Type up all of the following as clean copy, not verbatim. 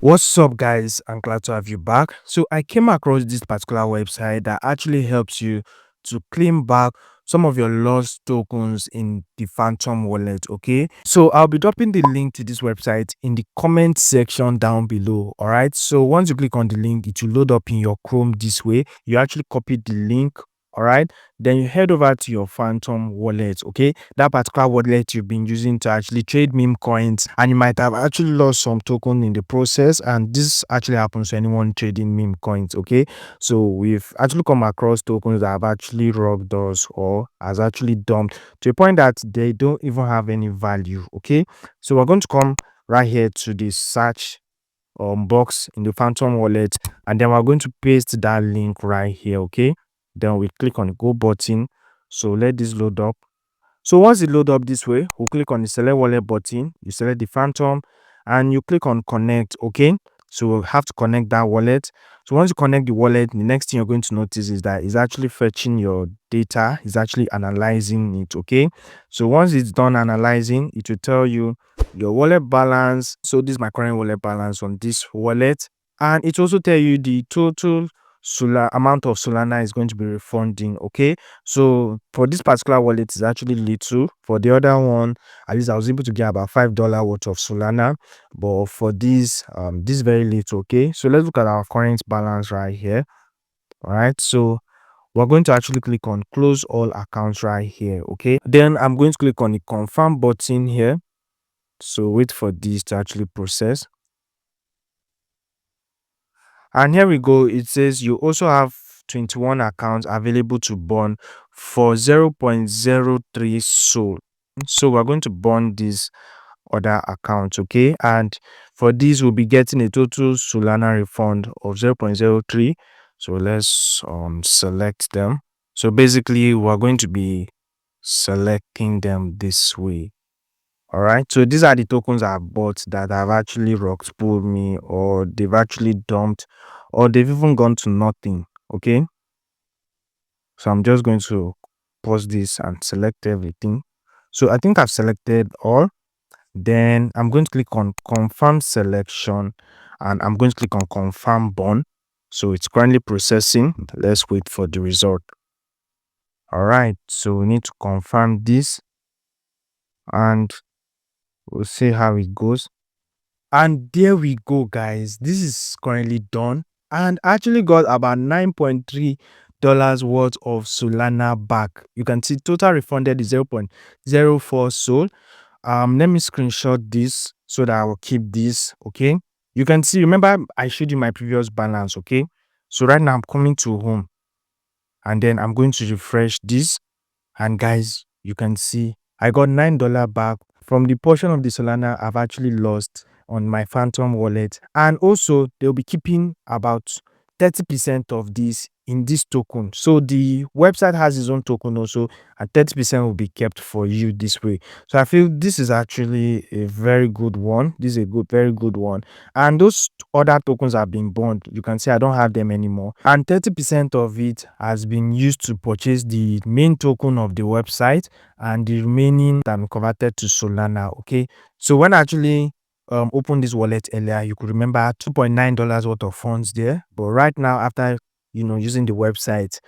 What's up, guys? I'm glad to have you back. So, I came across this particular website that actually helps you to claim back some of your lost tokens in the Phantom wallet. Okay, so I'll be dropping the link to this website in the comment section down below. All right, so once you click on the link, it will load up in your Chrome this way. You actually copy the link. All right, then you head over to your Phantom wallet. Okay, that particular wallet you've been using to actually trade meme coins, and you might have actually lost some token in the process, and this actually happens to anyone trading meme coins. Okay, so we've actually come across tokens that have actually robbed us or has actually dumped to a point that they don't even have any value. Okay, so we're going to come right here to the search box in the Phantom wallet, and then we're going to paste that link right here. Okay, then we click on the go button. So let this load up. So once it load up this way, we'll click on the select wallet button. You select the Phantom and you click on connect. Okay, so we'll have to connect that wallet. So once you connect the wallet, the next thing you're going to notice is that it's actually fetching your data. It's actually analyzing it. Okay, so once it's done analyzing, it will tell you your wallet balance. So this is my current wallet balance on this wallet, and it also tell you the total amount of Solana is going to be refunding. Okay, so for this particular wallet, it's actually little. For the other one, at least I was able to get about $5 worth of Solana, but for this very little. Okay, so let's look at our current balance right here. All right, so we're going to actually click on close all accounts right here. Okay, then I'm going to click on the confirm button here. So wait for this to actually process. And here we go. It says you also have 21 accounts available to burn for 0.03 Sol. So we're going to burn this other account. Okay, and for this we'll be getting a total Solana refund of 0.03. So let's select them. So basically we're going to be selecting them this way. All right, so these are the tokens I've bought that have actually rock pulled me, or they've actually dumped, or they've even gone to nothing. Okay, so I'm just going to pause this and select everything. So I think I've selected all. Then I'm going to click on confirm selection, and I'm going to click on confirm burn. So it's currently processing. Let's wait for the result. All right, so we need to confirm this, and we'll see how it goes. And there we go, guys. This is currently done, and I actually got about $9.3 worth of Solana back. You can see total refunded is 0.04 Sol. Let me screenshot this so that I will keep this. Okay, you can see, remember I showed you my previous balance. Okay, so right now I'm coming to home, and then I'm going to refresh this, and guys, you can see I got $9 back from the portion of the Solana I've actually lost on my Phantom wallet. And also they'll be keeping about 30% of this in this token. So the website has its own token also, and 30% will be kept for you this way. So I feel this is actually a very good one. This is a very good one. And those other tokens have been burned. You can see I don't have them anymore, and 30% of it has been used to purchase the main token of the website, and the remaining can be converted to Solana. Okay, so when I actually open this wallet earlier, you could remember $2.9 worth of funds there, but right now, after using the website,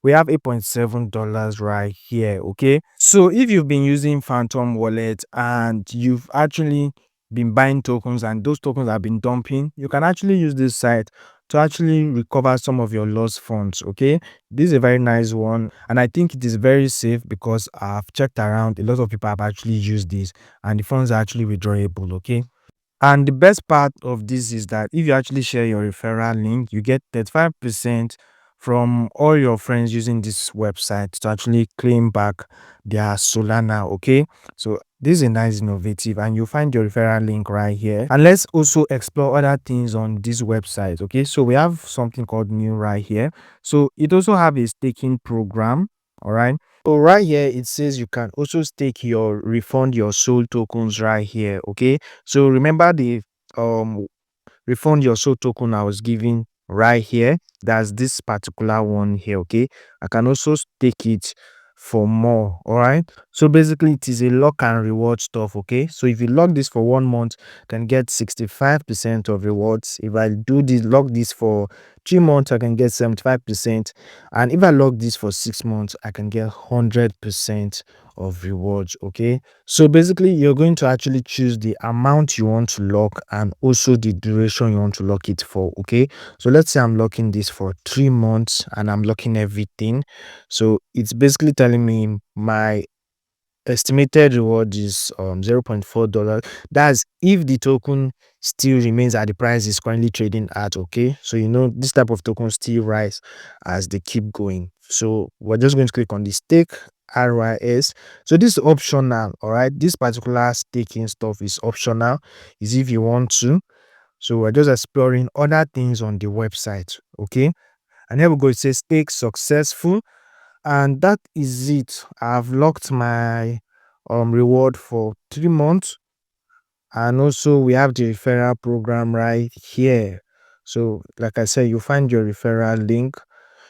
we have $8.7 right here. Okay, so if you've been using Phantom wallet and you've actually been buying tokens and those tokens have been dumping, you can actually use this site to actually recover some of your lost funds. Okay, this is a very nice one, and I think it is very safe because I've checked around. A lot of people have actually used this, and the funds are actually withdrawable. Okay, and the best part of this is that if you actually share your referral link, you get 35% from all your friends using this website to actually claim back their Solana. Okay, so this is a nice innovative, and you'll find your referral link right here. And let's also explore other things on this website. Okay, so we have something called new right here. So it also have a staking program. All right, so right here it says you can also stake your refund your soul tokens right here. Okay, so remember the refund your soul token I was giving right here? That's this particular one here. Okay, I can also stake it for more. All right, So basically it is a lock and reward stuff. Okay, so if you lock this for 1 month, you can get 65% of rewards. If I do this, lock this for 3 months, I can get 75%. And if I lock this for 6 months, I can get 100% of rewards. Okay, so basically you're going to actually choose the amount you want to lock and also the duration you want to lock it for. Okay, so let's say I'm locking this for 3 months and I'm locking everything. So it's basically telling me my estimated reward is $0.4. That's if the token still remains at the price it's currently trading at. Okay, so this type of token still rise as they keep going. So we're just going to click on the stake RYS. So this is optional. All right, this particular staking stuff is optional, is if you want to. So we're just exploring other things on the website. Okay, and here we go. It says stake successful, and that is it. I've locked my reward for 3 months, and also we have the referral program right here. So like I said, you find your referral link.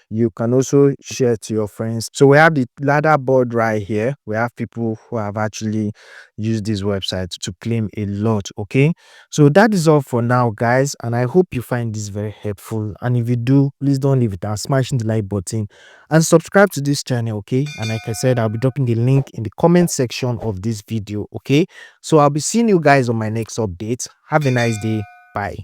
You can also share to your friends. So we have the ladder board right here. We have people who have actually used this website to claim a lot. Okay, so that is all for now, guys, and I hope you find this very helpful. And if you do, please don't leave it without smashing the like button and subscribe to this channel. Okay, and like I said, I'll be dropping the link in the comment section of this video. Okay, so I'll be seeing you guys on my next update. Have a nice day. Bye.